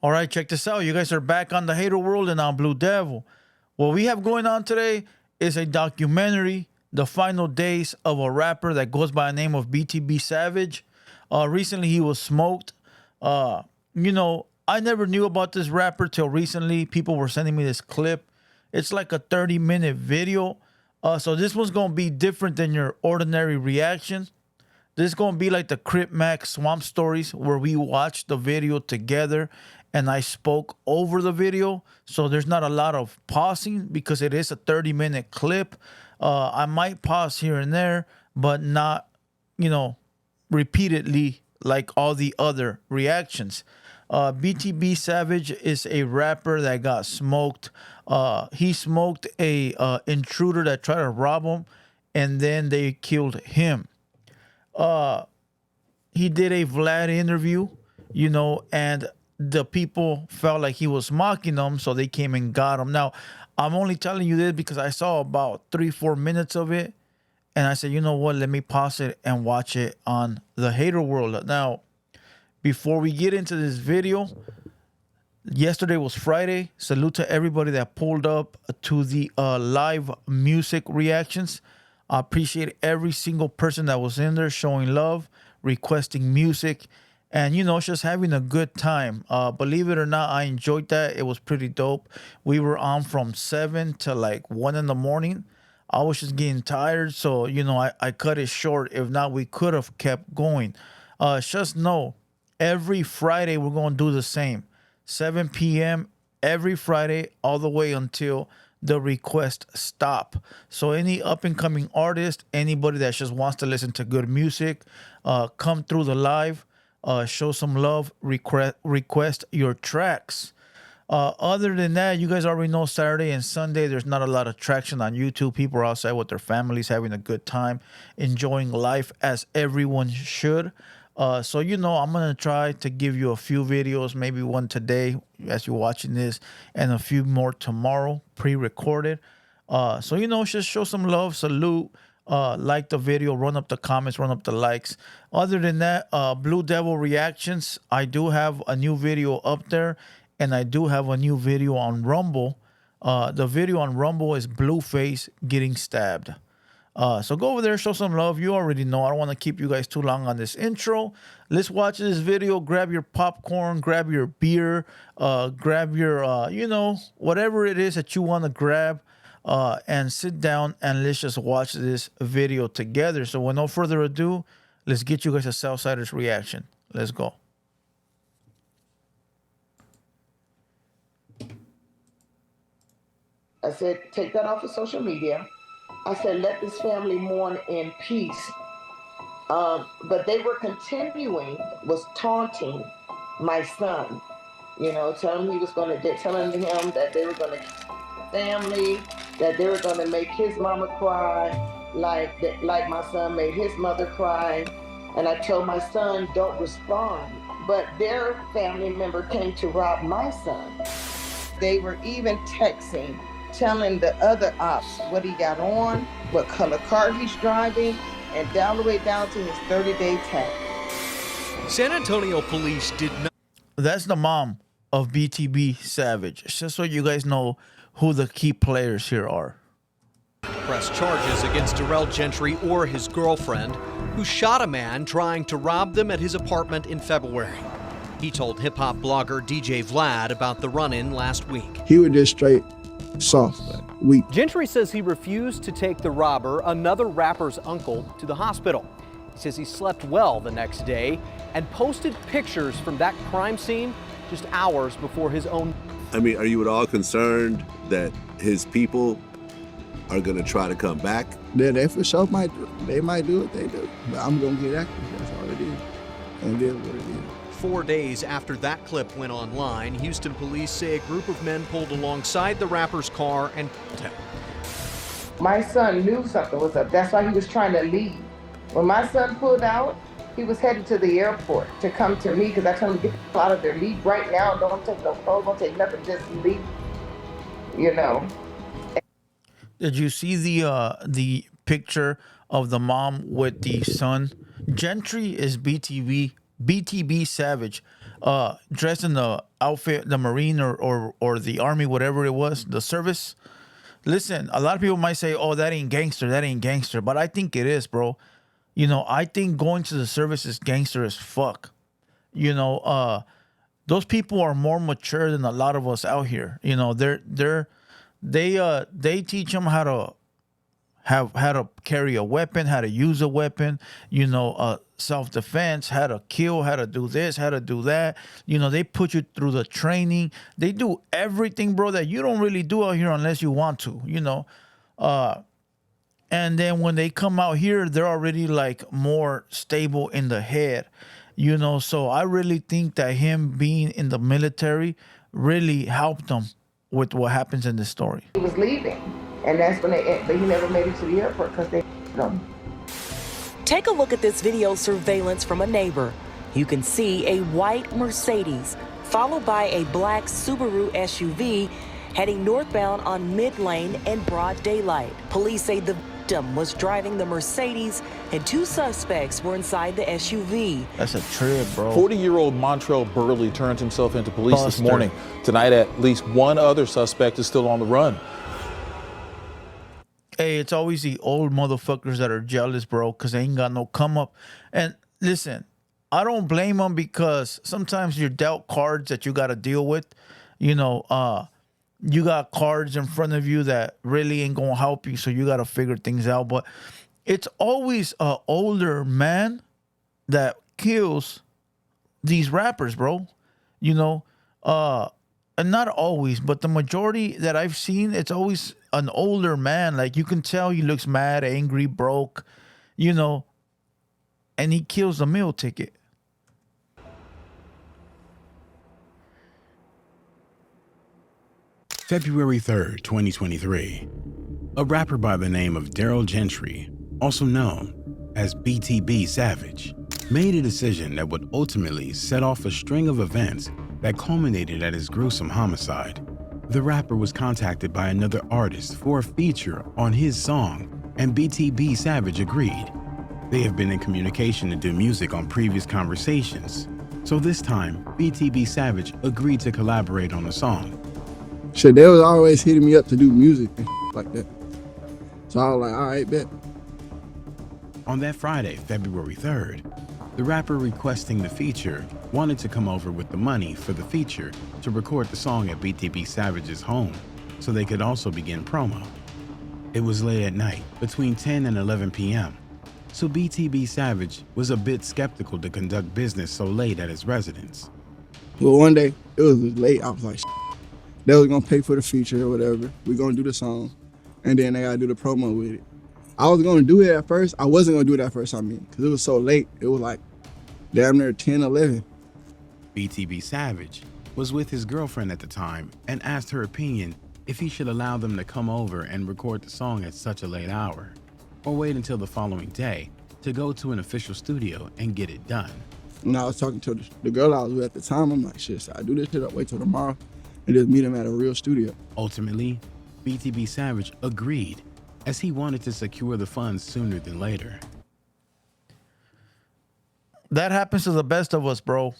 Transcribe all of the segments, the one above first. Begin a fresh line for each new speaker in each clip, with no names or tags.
All right, check this out. You guys are back on the Hater World and on Blue Devil. What we have going on today is a documentary, The Final Days of a rapper that goes by the name of BTB Savage. Recently, he was smoked. I never knew about this rapper till recently. People were sending me this clip. It's like a 30-minute video. So this one's going to be different than your ordinary reaction. This is going to be like the Crip Mac Swamp Stories where we watched the video together and I spoke over the video. So there's not a lot of pausing because it is a 30-minute clip. I might pause here and there, but not, repeatedly like all the other reactions. BTB Savage is a rapper that got smoked. He smoked a intruder that tried to rob him, and then they killed him. He did a Vlad interview, and the people felt like he was mocking them, so they came and got him. Now, I'm only telling you this because I saw about 3-4 minutes of it, and I said, you know what, let me pause it and watch it on the Hater World. Now, before we get into this video, yesterday was Friday. Salute to everybody that pulled up to the live music reactions. I appreciate every single person that was in there showing love, requesting music, and, just having a good time. Believe it or not, I enjoyed that. It was pretty dope. We were on from 7 to like 1 in the morning. I was just getting tired, so, I cut it short. If not, we could have kept going. Just know, every Friday we're going to do the same. 7 p.m. every Friday all the way until the request stop. So any up-and-coming artist, anybody that just wants to listen to good music, come through the live, show some love, request your tracks. Other than that, you guys already know Saturday and Sunday, there's not a lot of traction on YouTube. People are outside with their families, having a good time, enjoying life as everyone should. So, I'm going to try to give you a few videos, maybe one today as you're watching this, and a few more tomorrow, pre-recorded. So, just show some love, salute, like the video, run up the comments, run up the likes. Other than that, Blue Devil reactions, I do have a new video up there, and I do have a new video on Rumble. The video on Rumble is Blueface getting stabbed. So go over there, show some love. You already know. I don't want to keep you guys too long on this intro. Let's watch this video. Grab your popcorn, grab your beer, grab your, whatever it is that you want to grab, and sit down and let's just watch this video together. So with no further ado, let's get you guys a Southsider's reaction. Let's go.
I said, take that off of social media. I said, let this family mourn in peace. But they were was taunting my son. Telling him telling him that they were going to family, that they were going to make his mama cry, like my son made his mother cry. And I told my son, don't respond. But their family member came to rob my son. They were even texting, telling the other ops what he got on, what color car he's driving, and down the way down to his 30-day tag.
San Antonio police did not.
That's the mom of BTB Savage. Just so you guys know who the key players here are.
Press charges against Darrell Gentry or his girlfriend, who shot a man trying to rob them at his apartment in February. He told hip-hop blogger DJ Vlad about the run-in last week.
He was just straight soft, weak.
Gentry says he refused to take the robber, another rapper's uncle, to the hospital. He says he slept well the next day and posted pictures from that crime scene just hours before his own.
I mean, are you at all concerned that his people are going to try to come back?
Then they for sure might do what they do. But I'm going to get active. That's all it is. And it is what it is.
4 days after that clip went online, Houston police say a group of men pulled alongside the rapper's car and killed him.
My son knew something was up. That's why he was trying to leave. When my son pulled out, he was headed to the airport to come to me because I told him to get people out of there. Leave right now. Don't take no clothes. Don't take nothing. Just leave.
Did you see the picture of the mom with the son? Gentry is BTB Savage. dressed in the outfit, the Marine or the Army, whatever it was, the service. Listen, a lot of people might say, "Oh, that ain't gangster," but I think it is, bro. You know, I think going to the service is gangster as fuck. You know, those people are more mature than a lot of us out here. You know, they teach them how to carry a weapon, how to use a weapon, you know, self-defense, how to kill, how to do this, how to do that. You know, they put you through the training. They do everything, bro, that you don't really do out here unless you want to, you know. And then when they come out here, they're already like more stable in the head, you know. So I really think that him being in the military really helped him with what happens in this story.
He was leaving, and that's when he never made it to the airport because they him.
Take a look at this video surveillance from a neighbor. You can see a white Mercedes followed by a black Subaru SUV heading northbound on mid-lane in broad daylight. Police say the victim was driving the Mercedes and two suspects were inside the SUV.
That's a trip, bro.
40-year-old Montrell Burley turned himself into police this
Buster.
morning. Tonight, at least one other suspect is still on the run.
Hey, it's always the old motherfuckers that are jealous, bro, because they ain't got no come up. And listen, I don't blame them because sometimes you're dealt cards that you got to deal with. You know, you got cards in front of you that really ain't going to help you, so you got to figure things out. But it's always an older man that kills these rappers, bro. You know, and not always, but the majority that I've seen, it's always an older man. Like, you can tell he looks mad, angry, broke, you know, and he kills the meal ticket.
February 3rd, 2023. A rapper by the name of Daryl Gentry, also known as BTB Savage, made a decision that would ultimately set off a string of events that culminated at his gruesome homicide. The rapper was contacted by another artist for a feature on his song, and BTB Savage agreed. They have been in communication to do music on previous conversations, so this time, BTB Savage agreed to collaborate on the song.
Shit, they was always hitting me up to do music and like that. So I was like, all right, bet.
On that Friday, February 3rd, the rapper requesting the feature wanted to come over with the money for the feature to record the song at BTB Savage's home so they could also begin promo. It was late at night, between 10 and 11 p.m., so BTB Savage was a bit skeptical to conduct business so late at his residence.
Well, one day, it was late, I was like, they was gonna pay for the feature or whatever. We gonna do the song, and then they gotta do the promo with it. I was gonna do it at first. I wasn't gonna do it at first, because it was so late. It was like damn near 10, 11.
BTB Savage was with his girlfriend at the time and asked her opinion if he should allow them to come over and record the song at such a late hour, or wait until the following day to go to an official studio and get it done.
And I was talking to the girl I was with at the time. I'm like, shit, I do this shit, I'll wait till tomorrow and just meet him at a real studio.
Ultimately, BTB Savage agreed, as he wanted to secure the funds sooner than later.
That happens to the best of us, bro.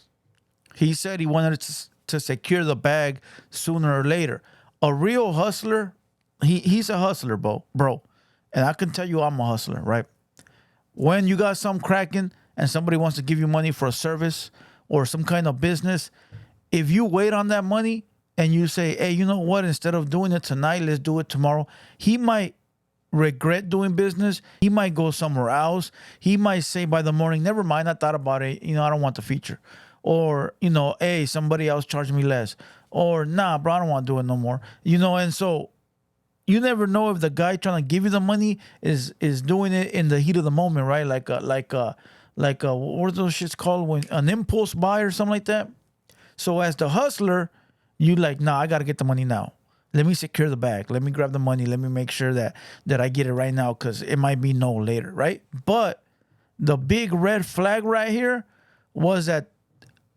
He said he wanted to secure the bag sooner or later. A real hustler, he's a hustler, bro. And I can tell you I'm a hustler, right? When you got something cracking and somebody wants to give you money for a service or some kind of business, if you wait on that money and you say, hey, you know what, instead of doing it tonight, let's do it tomorrow, he might regret doing business. He might go somewhere else. He might say by the morning, never mind, I thought about it. You know, I don't want the feature. Or, you know, hey, somebody else charged me less. Or, nah, bro, I don't want to do it no more. You know, and so you never know if the guy trying to give you the money is doing it in the heat of the moment, right? Like what are those shits called? When an impulse buy or something like that. So as the hustler, you like, nah, I got to get the money now. Let me secure the bag. Let me grab the money. Let me make sure that I get it right now because it might be no later, right? But the big red flag right here was that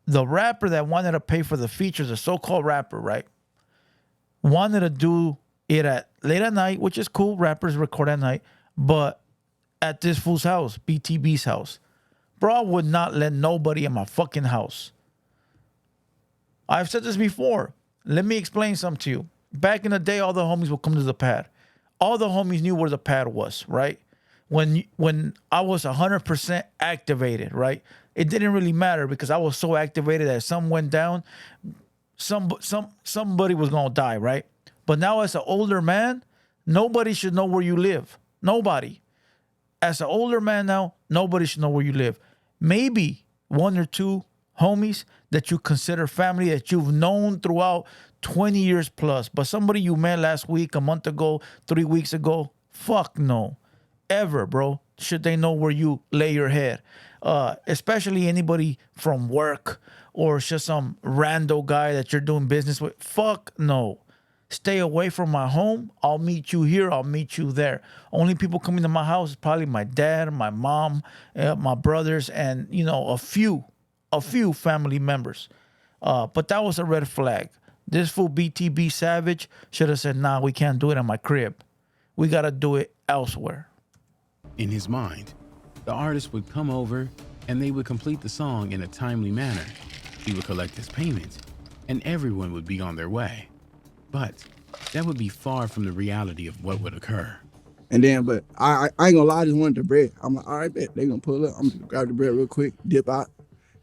the rapper that wanted to pay for the features, the so-called rapper, right, wanted to do it at late at night, which is cool. Rappers record at night, but at this fool's house, BTB's house. Bro, I would not let nobody in my fucking house I've said this before. Let me explain something to you. Back in the day, all the homies would come to the pad. All the homies knew where the pad was, right? When I was 100% activated, right? It didn't really matter because I was so activated that something went down, somebody was gonna die, right? But now as an older man, nobody should know where you live. Nobody. As an older man now, nobody should know where you live. Maybe one or two homies that you consider family that you've known throughout 20 years plus. But somebody you met last week, a month ago, 3 weeks ago, fuck no. Ever, bro, should they know where you lay your head. Especially anybody from work or just some rando guy that you're doing business with. Fuck no. Stay away from my home. I'll meet you here. I'll meet you there. Only people coming to my house is probably my dad, my mom, my brothers, and, you know, a few family members. But that was a red flag. This fool BTB Savage should have said, nah, we can't do it at my crib. We got to do it elsewhere.
In his mind, the artist would come over and they would complete the song in a timely manner. He would collect his payment and everyone would be on their way. But that would be far from the reality of what would occur.
And then, but I ain't gonna lie, I just wanted the bread. I'm like, all right, bet they gonna pull up. I'm gonna grab the bread real quick, dip out,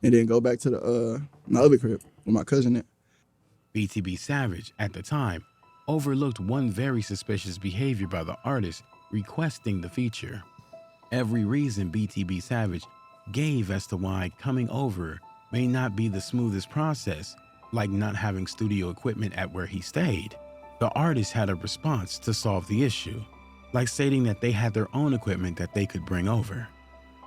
and then go back to the my other crib with my cousin at.
BTB Savage, at the time, overlooked one very suspicious behavior by the artist requesting the feature. Every reason BTB Savage gave as to why coming over may not be the smoothest process, like not having studio equipment at where he stayed. The artist had a response to solve the issue, like stating that they had their own equipment that they could bring over.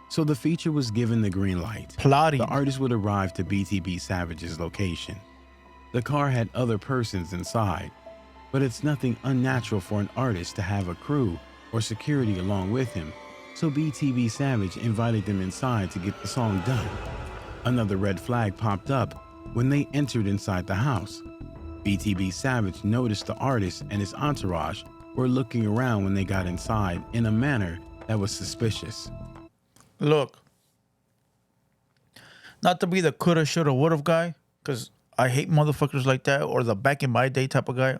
So the feature was given the green light.
Plotting.
The artist would arrive to BTB Savage's location. The car had other persons inside, but it's nothing unnatural for an artist to have a crew or security along with him, so BTB Savage invited them inside to get the song done. Another red flag popped up when they entered inside the house. BTB Savage noticed the artist and his entourage were looking around when they got inside in a manner that was suspicious.
Look, not to be the coulda, shoulda, woulda guy, because I hate motherfuckers like that, or the back in my day type of guy.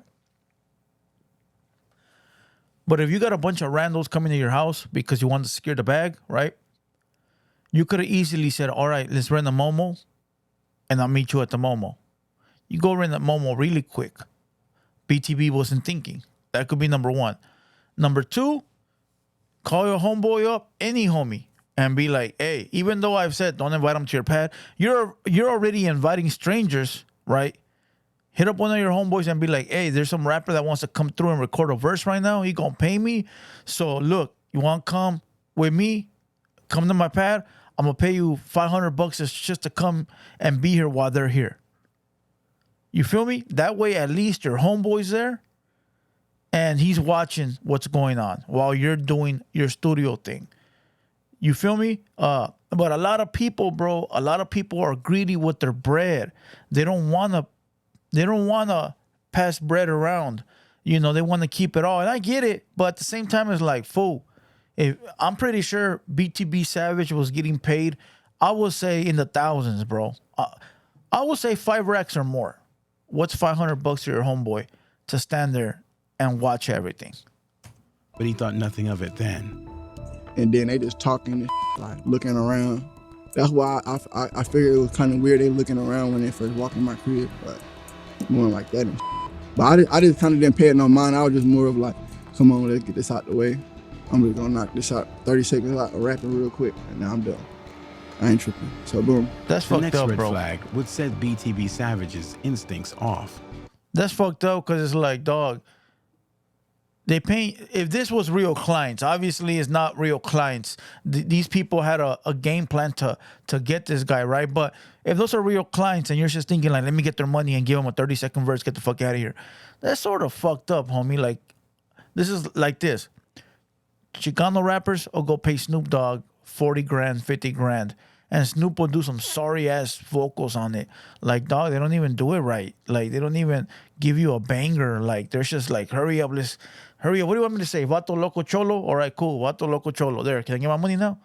But if you got a bunch of randos coming to your house because you want to secure the bag, right? You could have easily said, all right, let's rent a Momo and I'll meet you at the Momo. You go rent a Momo really quick. BTB wasn't thinking. That could be number one. Number two, call your homeboy up, any homie, and be like, hey, even though I've said don't invite them to your pad, you're already inviting strangers, right? Hit up one of your homeboys and be like, hey, there's some rapper that wants to come through and record a verse right now. He gonna pay me. So look, you want to come with me? Come to my pad. I'm gonna pay you $500 just to come and be here while they're here. You feel me? That way, at least your homeboy's there and he's watching what's going on while you're doing your studio thing. You feel me? But a lot of people, bro, are greedy with their bread. They don't wanna pass bread around. You know, they want to keep it all. And I get it, but at the same time, it's like, fool. If I'm pretty sure BTB Savage was getting paid, I would say in the thousands, bro. I would say 5 racks or more. What's $500 to your homeboy to stand there and watch everything?
But he thought nothing of it then.
And then they just talking and like looking around. That's why I figured it was kind of weird they looking around when they first walked in my crib, like more like that. But I just kind of didn't pay it no mind. I was just more of like, come on, let's get this out the way. I'm just gonna knock this out, 30 seconds out, rapping real quick, and now I'm done. I ain't tripping. So boom.
That's
the
fucked
next
up,
red
bro.
flag would set BTB Savage's instincts off.
That's fucked up because it's like, dog, they pay. If this was real clients, obviously it's not real clients. These people had a game plan to get this guy, right? But if those are real clients and you're just thinking like, let me get their money and give them a 30-second verse, get the fuck out of here. That's sort of fucked up, homie. Like, this is like this. Chicano rappers will go pay Snoop Dogg 40 grand, 50 grand. And Snoop will do some sorry ass vocals on it. Like, dog, they don't even do it right. Like, they don't even give you a banger. Like, they're just like, hurry up, hurry up. What do you want me to say? Vato Loco Cholo? All right, cool. Vato Loco Cholo. There, can I get my money now?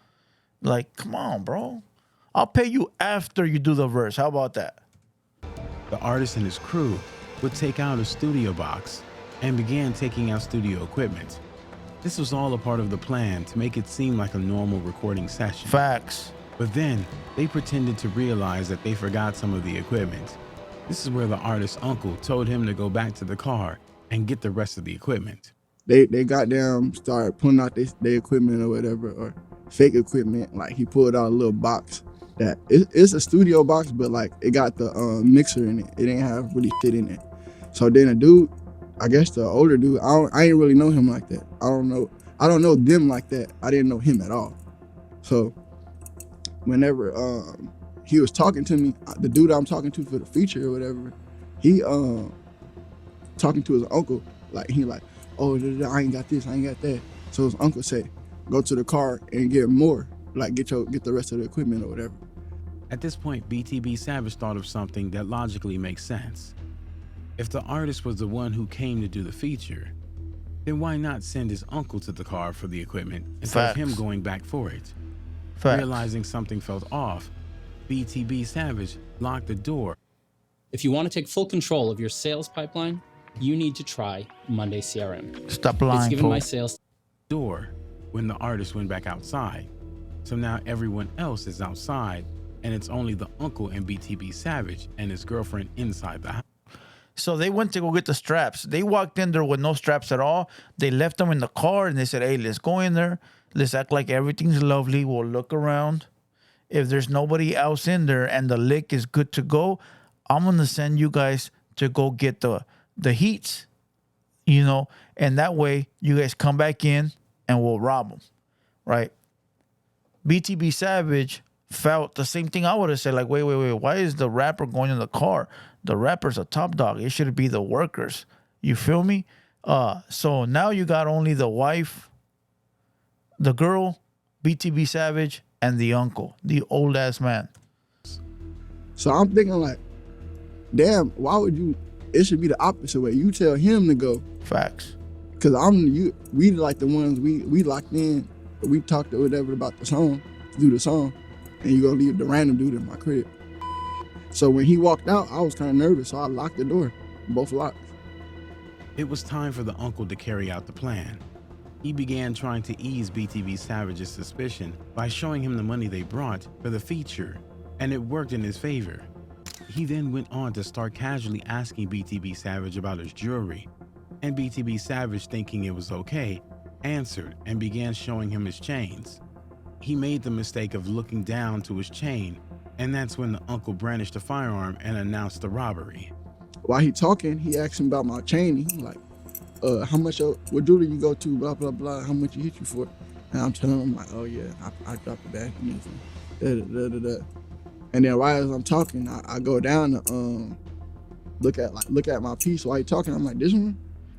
Like, come on, bro. I'll pay you after you do the verse. How about that?
The the artist and his crew would take out a studio box and began taking out studio equipment. This was all a part of the plan to make it seem like a normal recording session.
Facts.
But then they pretended to realize that they forgot some of the equipment. This is where the artist's uncle told him to go back to the car and get the rest of the equipment.
They got down, started pulling out their equipment or whatever, or fake equipment. Like he pulled out a little box that it's a studio box, but like it got the mixer in it. It didn't have really shit in it. So then a dude, I guess the older dude, I ain't really know him like that. I don't know them like that. I didn't know him at all. So whenever he was talking to me, the dude I'm talking to for the feature or whatever, he talking to his uncle, like he like, oh, I ain't got this, I ain't got that. So his uncle said, go to the car and get more, like get the rest of the equipment or whatever.
At this point, BTB Savage thought of something that logically makes sense. If the artist was the one who came to do the feature, then why not send his uncle to the car for the equipment instead of him going back for it?
Facts.
Realizing something felt off, BTB Savage locked the door.
If you want to take full control of your sales pipeline, you need to try Monday CRM.
Stop lying,
It's given my
folks.
sales
Door when the artist went back outside. So now everyone else is outside, and it's only the uncle and BTB Savage and his girlfriend inside the house.
So they went to go get the straps. They walked in there with no straps at all. They left them in the car and they said, hey, let's go in there. Let's act like everything's lovely. We'll look around. If there's nobody else in there and the lick is good to go, I'm going to send you guys to go get the heats, you know, and that way you guys come back in and we'll rob them, right? BTB Savage felt the same thing I would have said, like, wait, why is the rapper going in the car? The rapper's a top dog. It should be the workers. You feel me? So now you got only the wife, the girl, BTB Savage, and the uncle, the old ass man.
So I'm thinking like, damn, why would you? It should be the opposite way. You tell him to go.
Facts.
Cause we like the ones we locked in. We talked or whatever about the song, do the song, and you gonna leave the random dude in my crib. So when he walked out, I was kind of nervous, so I locked the door, both locked.
It was time for the uncle to carry out the plan. He began trying to ease BTB Savage's suspicion by showing him the money they brought for the feature, and it worked in his favor. He then went on to start casually asking BTB Savage about his jewelry, and BTB Savage, thinking it was okay, answered and began showing him his chains. He made the mistake of looking down to his chain, and that's when the uncle brandished a firearm and announced the robbery.
While he talking, he asked him about my chain. He like, how much, what jewelry you go to, blah, blah, blah, how much he hit you for? And I'm telling him like, oh yeah, I dropped the bag. And then right as I'm talking, I go down to look at my piece while he talking. I'm like, this one?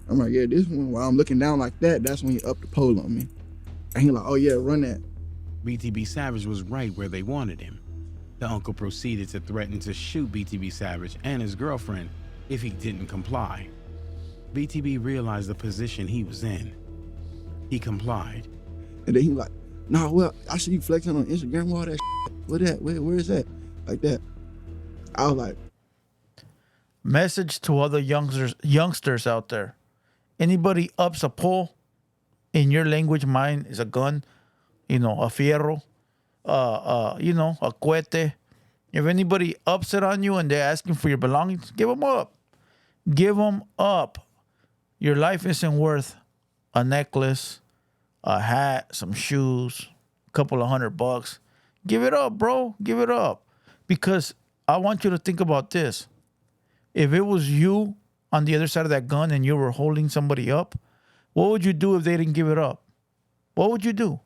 I'm like, yeah, this one. While I'm looking down like that, that's when he upped the pole on me. And he like, oh yeah, run that.
BTB Savage was right where they wanted him. The uncle proceeded to threaten to shoot BTB Savage and his girlfriend if he didn't comply. BTB realized the position he was in. He complied.
And then he like, nah, well, I see you flexing on Instagram, all that shit. What that? Where is that? Like that. I was like,
message to other youngsters out there. Anybody ups a pole, in your language, mine is a gun, you know, a fierro, you know, a cohete. If anybody ups it on you and they're asking for your belongings, give them up. Give them up. Your life isn't worth a necklace, a hat, some shoes, a couple of $100. Give it up, bro. Give it up. Because I want you to think about this. If it was you on the other side of that gun and you were holding somebody up, what would you do if they didn't give it up? What would you do?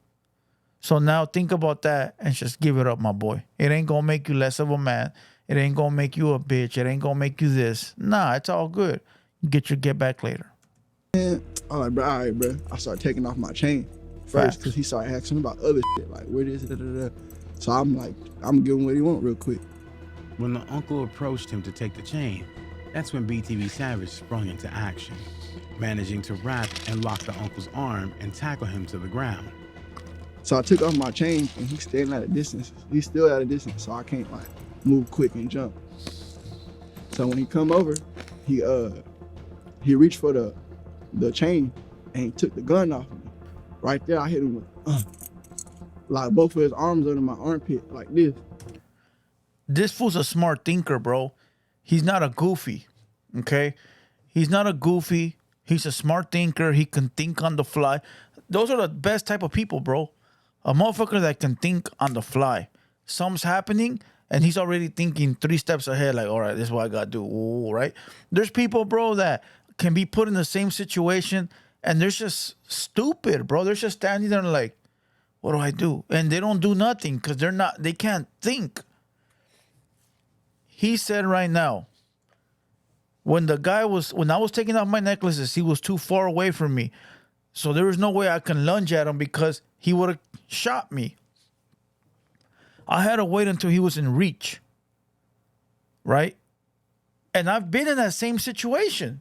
So now think about that and just give it up, my boy. It ain't going to make you less of a man. It ain't going to make you a bitch. It ain't going to make you this. Nah, it's all good. You get your get back later.
man, I'm like, bro, all right, bro. I started taking off my chain first because he started asking about other shit, like, where is it? So I'm like, I'm gonna give him what he want real quick.
When the uncle approached him to take the chain, that's when BTB Savage sprung into action, managing to wrap and lock the uncle's arm and tackle him to the ground.
So I took off my chain and he's standing at a distance. He's still at a distance, so I can't like move quick and jump. So So when he come over, he reached for the chain and he took the gun off me. Right there, I hit him with like both of his arms under my armpit like this.
This fool's a smart thinker, bro. He's not a goofy, okay? He's not a goofy. He's a smart thinker. He can think on the fly. Those are the best type of people, bro. A motherfucker that can think on the fly. Something's happening, and he's already thinking 3 steps ahead, like, all right, this is what I got to do, ooh, right? There's people, bro, that can be put in the same situation, and they're just stupid, bro. They're just standing there like, what do I do? And they don't do nothing because they can't think. He said right now, when I was taking off my necklaces, he was too far away from me. So there was no way I can lunge at him because he would have shot me. I had to wait until he was in reach. Right? And I've been in that same situation.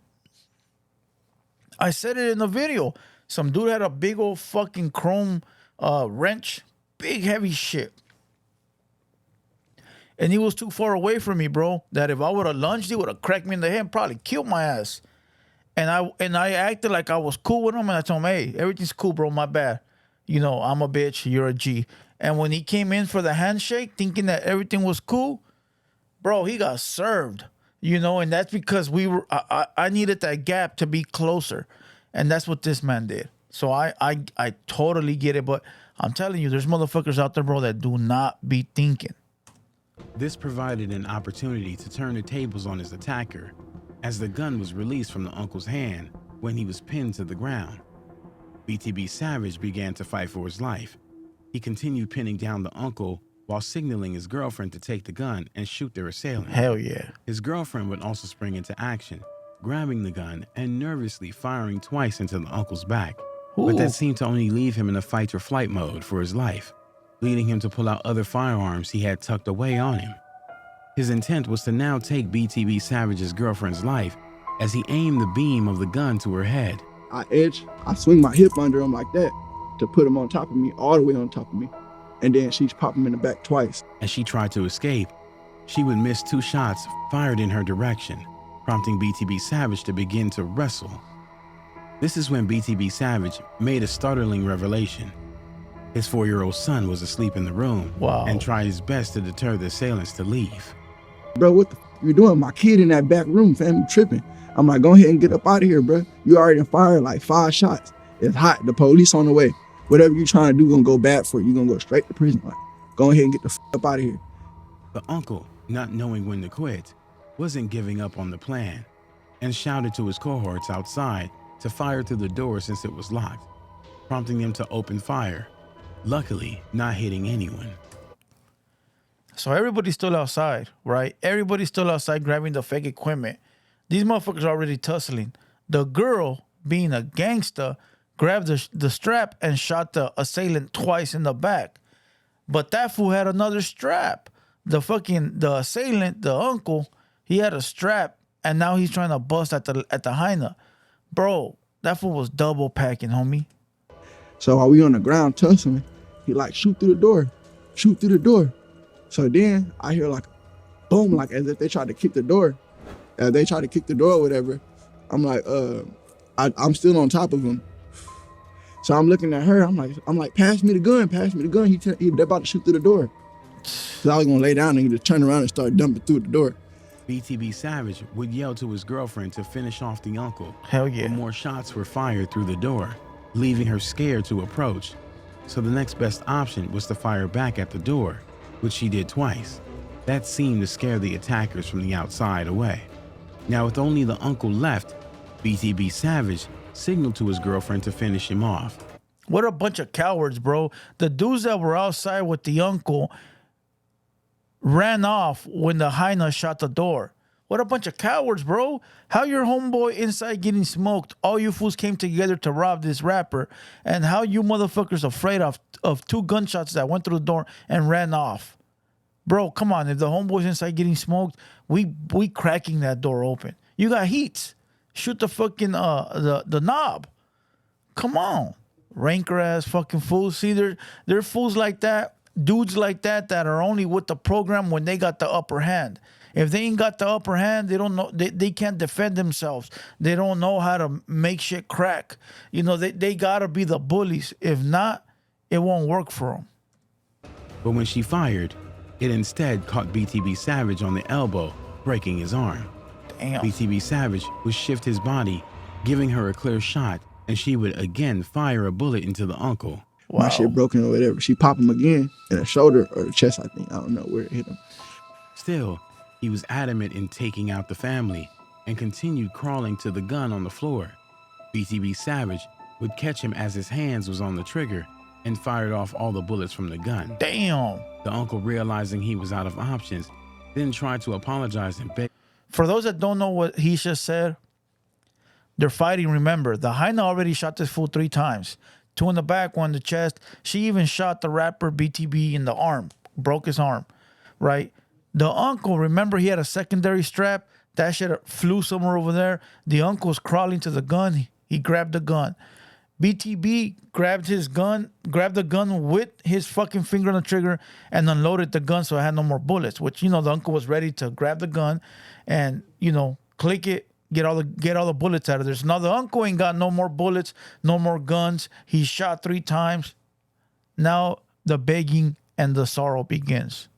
I said it in the video. Some dude had a big old fucking chrome wrench. Big heavy shit. And he was too far away from me, bro, that if I would have lunged, he would have cracked me in the head and probably killed my ass. And I acted like I was cool with him, and I told him, hey, everything's cool, bro, my bad. You know, I'm a bitch, you're a G. And when he came in for the handshake, thinking that everything was cool, bro, he got served. You know, and that's because I needed that gap to be closer. And that's what this man did. So I totally get it, but I'm telling you, there's motherfuckers out there, bro, that do not be thinking.
This provided an opportunity to turn the tables on his attacker, as the gun was released from the uncle's hand when he was pinned to the ground. BTB Savage began to fight for his life. He continued pinning down the uncle while signaling his girlfriend to take the gun and shoot their assailant.
Hell yeah.
His girlfriend would also spring into action, grabbing the gun and nervously firing twice into the uncle's back.
Ooh.
But that seemed to only leave him in a fight or flight mode for his life, leading him to pull out other firearms he had tucked away on him. His intent was to now take BTB Savage's girlfriend's life as he aimed the beam of the gun to her head.
I swing my hip under him like that to put him on top of me, all the way on top of me. And then she's popped him in the back twice.
As she tried to escape, she would miss 2 shots fired in her direction, prompting BTB Savage to begin to wrestle. This is when BTB Savage made a startling revelation. His 4-year-old son was asleep in the room.
Wow.
And tried his best to deter the assailants to leave.
Bro, what the you doing? My kid in that back room, fam, you tripping. I'm like, go ahead and get up out of here, bro. You already fired like 5 shots. It's hot. The police on the way. Whatever you trying to do gonna go bad for you. You gonna go straight to prison. Like, go ahead and get the up out of here.
The uncle, not knowing when to quit, wasn't giving up on the plan and shouted to his cohorts outside to fire through the door since it was locked, prompting them to open fire, luckily not hitting anyone.
So everybody's still outside, right? Everybody's still outside grabbing the fake equipment. These motherfuckers are already tussling. The girl, being a gangster, grabbed the strap and shot the assailant twice in the back. But that fool had another strap. The assailant, the uncle, he had a strap, and now he's trying to bust at the hyena. Bro, that fool was double packing, homie.
So while we on the ground tussling, he like, shoot through the door. Shoot through the door. So then I hear like, boom, like as if they tried to kick the door. As they tried to kick the door or whatever. I'm like, I'm still on top of him. So I'm looking at her. I'm like, pass me the gun, pass me the gun. They're about to shoot through the door. So I was gonna lay down and he just turn around and start dumping through the door.
BTB Savage would yell to his girlfriend to finish off the uncle.
Hell yeah.
But more shots were fired through the door, leaving her scared to approach. So the next best option was to fire back at the door, which she did twice. That seemed to scare the attackers from the outside away. Now with only the uncle left, BTB Savage signaled to his girlfriend to finish him off.
What a bunch of cowards, bro. The dudes that were outside with the uncle ran off when the hyena shot the door. What a bunch of cowards, bro. How your homeboy inside getting smoked, all you fools came together to rob this rapper, and how you motherfuckers afraid of 2 gunshots that went through the door and ran off. Bro, come on. If the homeboy's inside getting smoked, we cracking that door open. You got heats. Shoot the fucking the knob. Come on. Ranker ass fucking fools. See, they're fools like that, dudes like that are only with the program when they got the upper hand. If they ain't got the upper hand, they don't know. They can't defend themselves. They don't know how to make shit crack. You know, they gotta be the bullies. If not, it won't work for them.
But when she fired, it instead caught BTB Savage on the elbow, breaking his arm.
Damn.
BTB Savage would shift his body, giving her a clear shot, and she would again fire a bullet into the uncle.
Wow.
My shit broken or whatever. She popped him again in the shoulder or the chest, I think. I don't know where it hit him.
Still, he was adamant in taking out the family and continued crawling to the gun on the floor. BTB Savage would catch him as his hands was on the trigger and fired off all the bullets from the gun.
Damn.
The uncle, realizing he was out of options, then tried to apologize and beg.
For those that don't know what he just said, they're fighting. Remember, the hyena already shot this fool 3 times. 2 in the back, 1 in the chest. She even shot the rapper BTB in the arm, broke his arm, right? The uncle, remember, he had a secondary strap. That shit flew somewhere over there. The uncle's crawling to the gun. He grabbed the gun. BTB grabbed the gun with his fucking finger on the trigger and unloaded the gun so it had no more bullets, which, you know, the uncle was ready to grab the gun and, you know, click it, get all the bullets out of there. So now the uncle ain't got no more bullets, no more guns. He shot 3 times. Now the begging and the sorrow begins.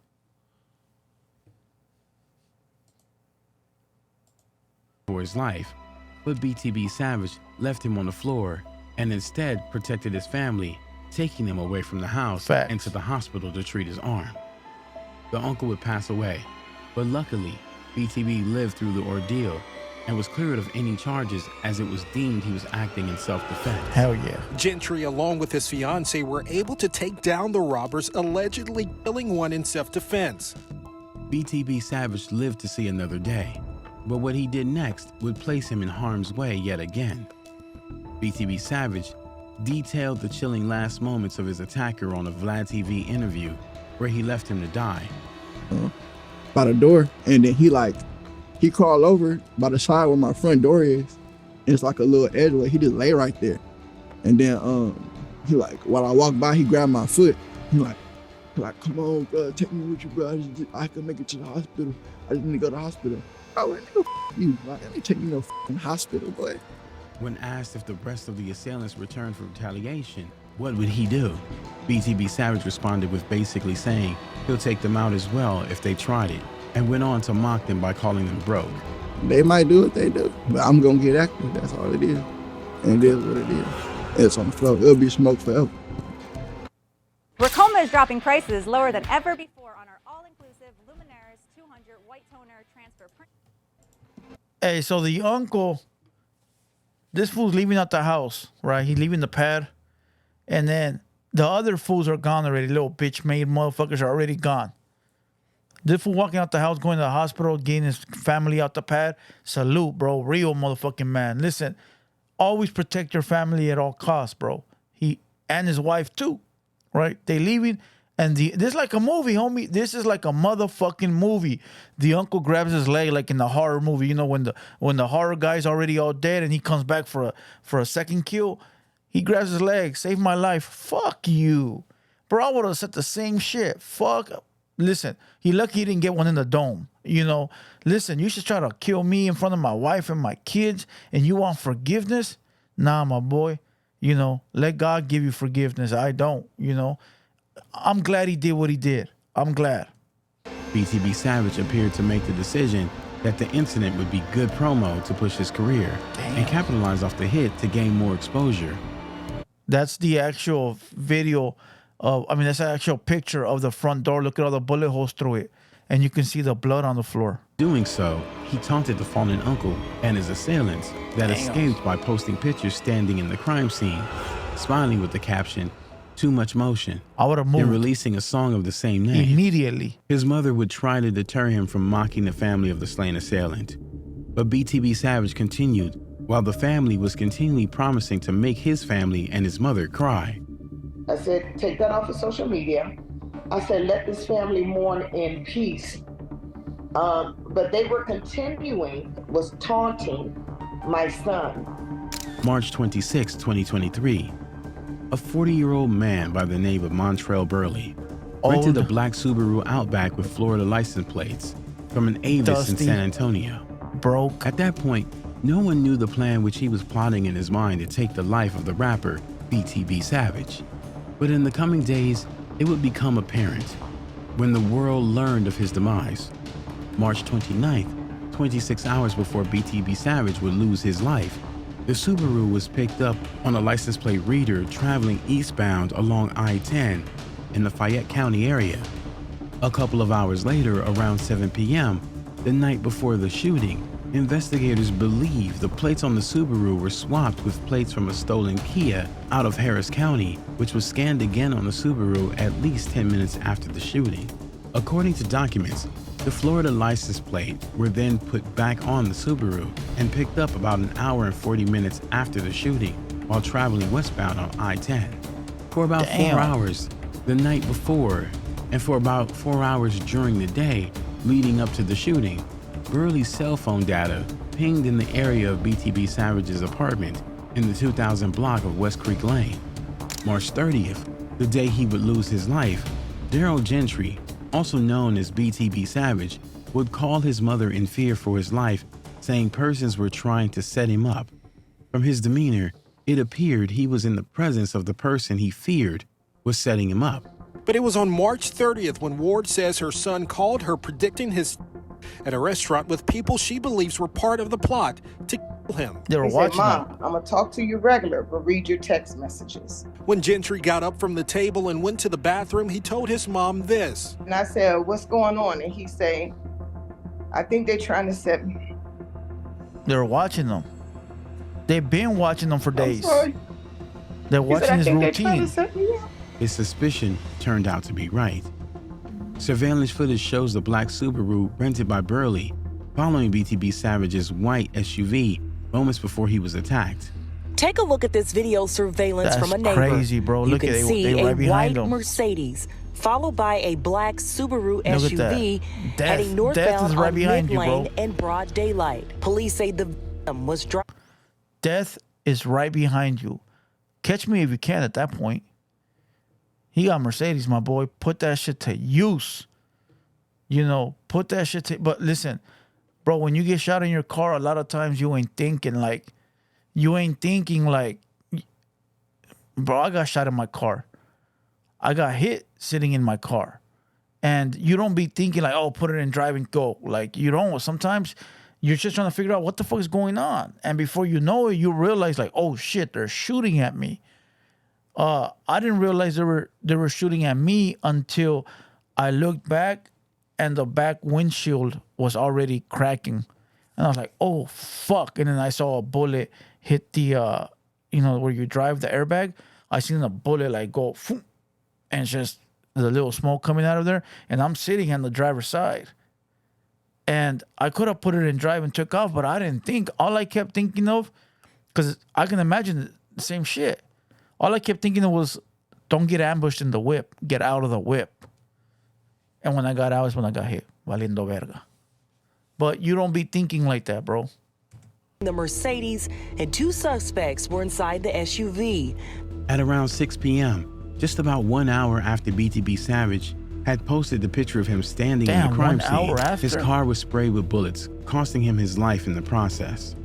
For his life, but BTB Savage left him on the floor and instead protected his family, taking him away from the house and to the hospital to treat his arm. The uncle would pass away, but luckily, BTB lived through the ordeal and was cleared of any charges as it was deemed he was acting in self-defense.
Hell yeah.
Gentry, along with his fiancée, were able to take down the robbers, allegedly killing one in self-defense.
BTB Savage lived to see another day, but what he did next would place him in harm's way yet again. BTB Savage detailed the chilling last moments of his attacker on a Vlad TV interview where he left him to die.
By the door, and then he crawled over by the side where my front door is. And it's like a little edgeway. He just lay right there. And then he like, while I walked by, he grabbed my foot. He like, come on, bro, take me with you, bro. I can make it to the hospital. I just need to go to the hospital. I went, nigga, you. Like, let me take you to no fucking hospital, boy.
When asked if the rest of the assailants returned for retaliation, what would he do? BTB Savage responded with basically saying he'll take them out as well if they tried it, and went on to mock them by calling them broke.
They might do what they do, but I'm gonna get active. That's all it is. And it is what it is. It's on the floor. It'll be smoked forever.
Racoma is dropping prices lower than ever before on our all-inclusive Luminaris 200 white toner transfer print.
Hey, so the uncle, this fool's leaving out the house, right? He's leaving the pad. And then the other fools are gone already. Little bitch made motherfuckers are already gone. This fool walking out the house, going to the hospital, getting his family out the pad. Salute, bro. Real motherfucking man. Listen, always protect your family at all costs, bro. He and his wife too, right? They leaving. And this is like a movie, homie. This is like a motherfucking movie. The uncle grabs his leg like in the horror movie. You know, when the horror guy's already all dead and he comes back for a second kill, he grabs his leg. Save my life. Fuck you. Bro, I would have said the same shit. Fuck. Listen, he lucky he didn't get one in the dome. You know, listen, you should try to kill me in front of my wife and my kids and you want forgiveness? Nah, my boy. You know, let God give you forgiveness. I don't, you know. I'm glad he did what he did. I'm glad.
BTB Savage appeared to make the decision that the incident would be good promo to push his career and capitalize off the hit to gain more exposure.
That's the actual video that's the actual picture of the front door. Look at all the bullet holes through it. And you can see the blood on the floor.
Doing so, he taunted the fallen uncle and his assailants that escaped by posting pictures standing in the crime scene, smiling with the caption, "Too much motion."
I would have moved.
And releasing a song of the same name.
Immediately.
His mother would try to deter him from mocking the family of the slain assailant. But BTB Savage continued, while the family was continually promising to make his family and his mother cry.
I said, take that off of social media. I said, let this family mourn in peace. But they were was taunting my son.
March 26, 2023. A 40-year-old man by the name of Montrell Burley rented a black Subaru Outback with Florida license plates from an Avis in
Dusty.
San Antonio.
Broke.
At that point, no one knew the plan which he was plotting in his mind to take the life of the rapper BTB Savage. But in the coming days, it would become apparent when the world learned of his demise. March 29th, 26 hours before BTB Savage would lose his life, the Subaru was picked up on a license plate reader traveling eastbound along I-10 in the Fayette County area. A couple of hours later, around 7 p.m., the night before the shooting, investigators believe the plates on the Subaru were swapped with plates from a stolen Kia out of Harris County, which was scanned again on the Subaru at least 10 minutes after the shooting. According to documents, the Florida license plate were then put back on the Subaru and picked up about an hour and 40 minutes after the shooting while traveling westbound on I-10. For about 4 hours the night before and for about 4 hours during the day leading up to the shooting, Burley's cell phone data pinged in the area of BTB Savage's apartment in the 2000 block of West Creek Lane. March 30th, the day he would lose his life, Daryl Gentry, also known as BTB Savage, would call his mother in fear for his life, saying persons were trying to set him up. From his demeanor, it appeared he was in the presence of the person he feared was setting him up.
But it was on March 30th when Ward says her son called her predicting his at a restaurant with people she believes were part of the plot to kill him.
They were
He
watching
said,
him.
Mom, I'm going to talk to you regular, but read your text messages.
When Gentry got up from the table and went to the bathroom, he told his mom this.
And I said, what's going on? And he said, I think they're trying to set me.
They were watching them. They've been watching them for days.
Sorry.
They're
He
watching
said, I
his
think they're trying to
routine.
set me up.
His suspicion turned out to be right. Surveillance footage shows the black Subaru rented by Burley following BTB Savage's white SUV moments before he was attacked.
Take a look at this video surveillance
That's
from a neighbor.
crazy, bro.
You
Look
can
at it.
see
They
a
right behind
white
him.
Mercedes followed by a black Subaru
Look at that.
SUV
Death.
heading
Death
northbound
is right
on
behind you,
mid-lane
bro.
in broad daylight. Police say the victim was driving.
Death is right behind you. Catch me if you can at that point. He got Mercedes, my boy. Put that shit to use. You know, put that shit to... But listen, bro, when you get shot in your car, a lot of times you ain't thinking like... Bro, I got shot in my car. I got hit sitting in my car. And you don't be thinking like, oh, put it in drive and go. Like, you don't. Sometimes you're just trying to figure out what the fuck is going on. And before you know it, you realize like, oh shit, they're shooting at me. I didn't realize they were shooting at me until I looked back and the back windshield was already cracking. And I was like, oh fuck. And then I saw a bullet hit the where you drive the airbag. I seen a bullet like go phoom, and just the little smoke coming out of there. And I'm sitting on the driver's side. And I could have put it in drive and took off, but I didn't think. All I kept thinking of, because I can imagine the same shit. All I kept thinking of was, don't get ambushed in the whip. Get out of the whip. And when I got out is when I got hit. Valiendo verga. But you don't be thinking like that, bro.
The Mercedes and two suspects were inside the SUV.
At around 6 p.m., just about 1 hour after BTB Savage had posted the picture of him standing in the crime
1 hour
scene,
after.
his car was sprayed with bullets, costing him his life in the process.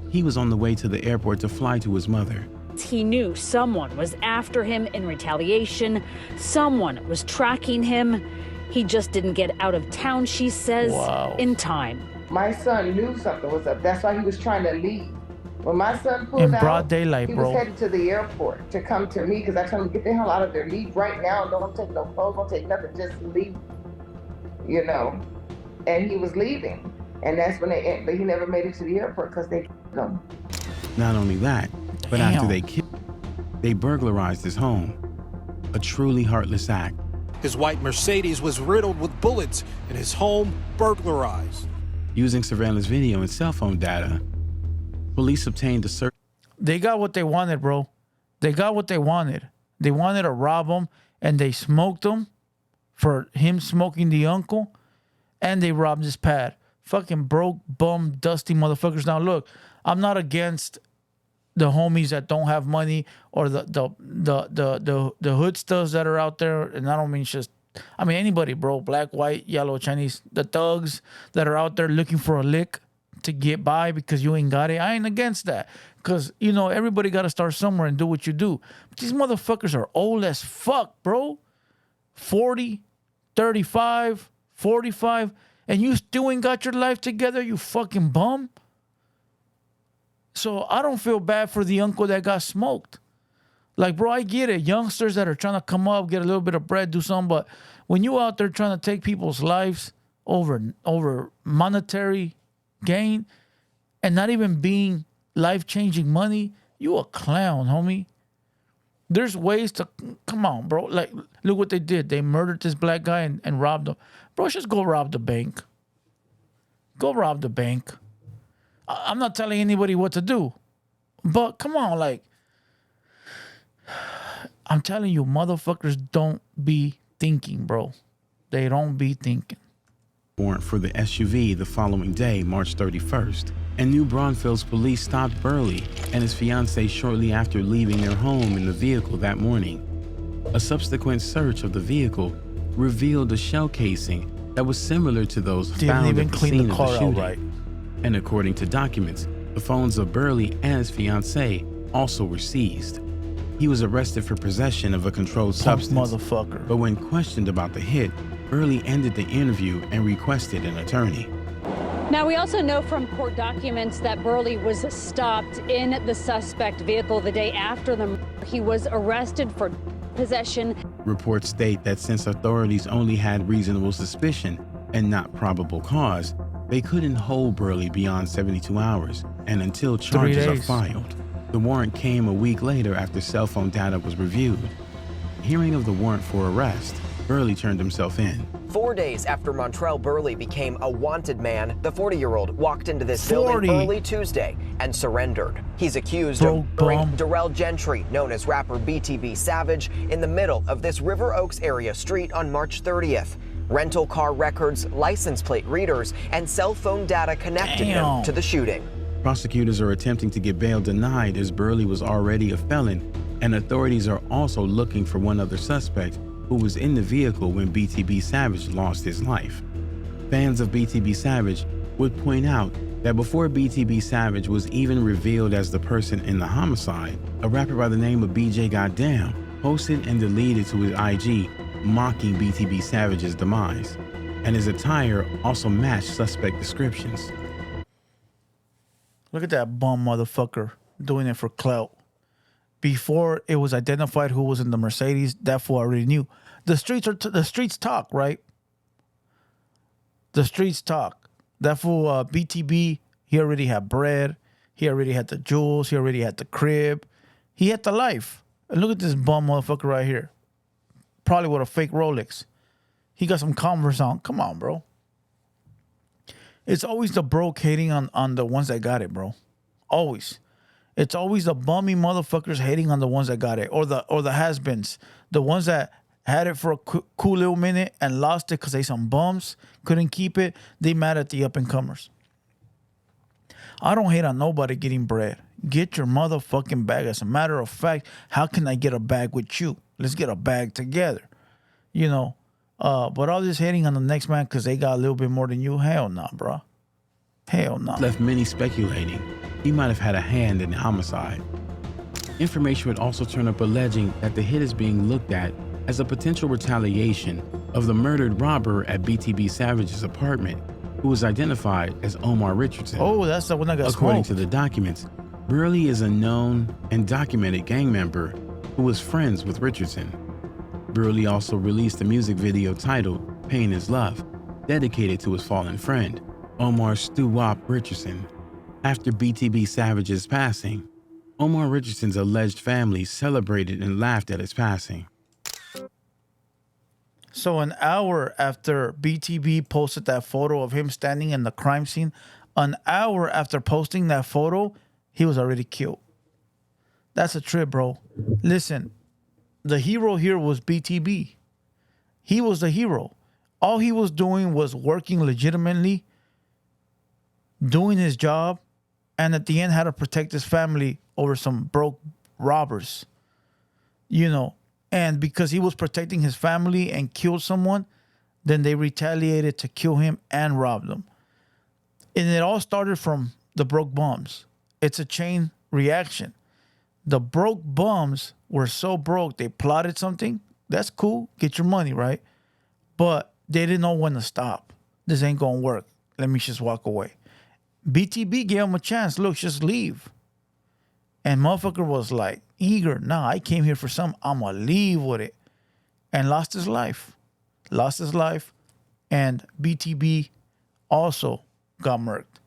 He was on the way to the airport to fly to his mother.
He knew someone was after him in retaliation. Someone was tracking him. He just didn't get out of town, she says, in time.
My son knew something was up. That's why he was trying to leave. When my son pulled
In
out,
broad daylight,
he
bro.
was headed to the airport to come to me because I told him, get the hell out of there. Leave right now. Don't take no clothes. Don't take nothing. Just leave, you know. And he was leaving. And that's when but he never made it to the airport because they killed him.
Not only that, but after they killed him, they burglarized his home. A truly heartless act.
His white Mercedes was riddled with bullets and his home burglarized.
Using surveillance video and cell phone data, police obtained a search.
They got what they wanted, bro. They got what they wanted. They wanted to rob him, and they smoked him for him smoking the uncle, and they robbed his pad. Fucking broke, bum, dusty motherfuckers. Now look, I'm not against the homies that don't have money or the hood stuffs that are out there, and I don't mean just I mean, anybody, bro, black, white, yellow, Chinese, the thugs that are out there looking for a lick to get by because you ain't got it. I ain't against that. Because, you know, everybody got to start somewhere and do what you do. But these motherfuckers are old as fuck, bro. 40, 35, 45, and you still ain't got your life together, you fucking bum. So I don't feel bad for the uncle that got smoked. Like, bro, I get it. Youngsters that are trying to come up, get a little bit of bread, do something. But when you out there trying to take people's lives over monetary gain and not even being life-changing money, you a clown, homie. There's ways to, come on, bro. Like, look what they did. They murdered this black guy and robbed him. Bro, just go rob the bank. Go rob the bank. I'm not telling anybody what to do. But come on, like, I'm telling you, motherfuckers don't be thinking, bro. They don't be thinking.
Warrant for the SUV the following day, March 31st, and New Braunfels police stopped Burley and his fiancée shortly after leaving their home in the vehicle that morning. A subsequent search of the vehicle revealed a shell casing that was similar to those found at the scene of the shooting. Right. And according to documents, the phones of Burley and his fiancée also were seized. He was arrested for possession of a controlled substance.
Motherfucker.
But when questioned about the hit, Burley ended the interview and requested an attorney.
Now, we also know from court documents that Burley was stopped in the suspect vehicle the day after the murder. He was arrested for possession.
Reports state that since authorities only had reasonable suspicion and not probable cause, they couldn't hold Burley beyond 72 hours and until charges are filed. The warrant came a week later after cell phone data was reviewed. Hearing of the warrant for arrest, Burley turned himself in.
4 days after Montrell Burley became a wanted man, the 40-year-old walked into this building early Tuesday and surrendered. He's accused of murdering Darrell Gentry, known as rapper BTB Savage, in the middle of this River Oaks area street on March 30th. Rental car records, license plate readers, and cell phone data connected him to the shooting.
Prosecutors are attempting to get bail denied as Burley was already a felon, and authorities are also looking for one other suspect who was in the vehicle when BTB Savage lost his life. Fans of BTB Savage would point out that before BTB Savage was even revealed as the person in the homicide, a rapper by the name of BJ Goddamn posted and deleted to his IG mocking BTB Savage's demise, and his attire also matched suspect descriptions.
Look at that bum motherfucker doing it for clout. Before it was identified who was in the Mercedes, that fool already knew. The streets talk, right? The streets talk. That fool BTB, he already had bread. He already had the jewels. He already had the crib. He had the life. And look at this bum motherfucker right here. Probably with a fake Rolex. He got some Converse on. Come on, bro. It's always the broke hating on the ones that got it, bro. Always. It's always the bummy motherfuckers hating on the ones that got it. Or the has-beens. The ones that had it for a cool little minute and lost it because they some bums. Couldn't keep it. They mad at the up-and-comers. I don't hate on nobody getting bread. Get your motherfucking bag. As a matter of fact, how can I get a bag with you? Let's get a bag together. You know. But all this hating on the next man because they got a little bit more than you, hell nah, bro. Hell nah.
Left many speculating he might have had a hand in the homicide. Information would also turn up alleging that the hit is being looked at as a potential retaliation of the murdered robber at BTB Savage's apartment, who was identified as Omar Richardson.
Oh, that's the one that got
According
smoked.
to the documents, Burley is a known and documented gang member who was friends with Richardson. Burley also released a music video titled Pain is Love, dedicated to his fallen friend, Omar Stu Wop Richardson. After BTB Savage's passing, Omar Richardson's alleged family celebrated and laughed at his passing.
So an hour after BTB posted that photo of him standing in the crime scene, an hour after posting that photo, he was already killed. That's a trip, bro. Listen, the hero here was BTB. He was the hero. All he was doing was working legitimately, doing his job, and at the end had to protect his family over some broke robbers. You know, And because he was protecting his family and killed someone, then they retaliated to kill him and rob them. And it all started from the broke bums. It's a chain reaction. The broke bums were so broke, they plotted something. That's cool. Get your money, right? But they didn't know when to stop. This ain't going to work. Let me just walk away. BTB gave him a chance. Look, just leave. And motherfucker was like eager. Nah, I came here for something. I'm going to leave with it. And lost his life. Lost his life. And BTB also got murked.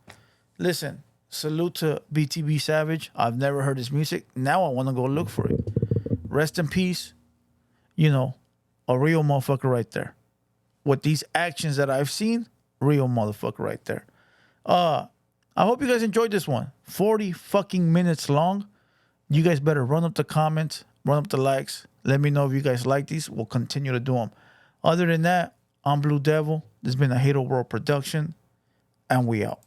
Listen, salute to BTB Savage. I've never heard his music. Now I want to go look for it. Rest in peace. You know, a real motherfucker right there. With these actions that I've seen, real motherfucker right there. I hope you guys enjoyed this one. 40 fucking minutes long. You guys better run up the comments, run up the likes. Let me know if you guys like these. We'll continue to do them. Other than that, I'm Blue Devil. This has been a TheHaterWorld production, and we out.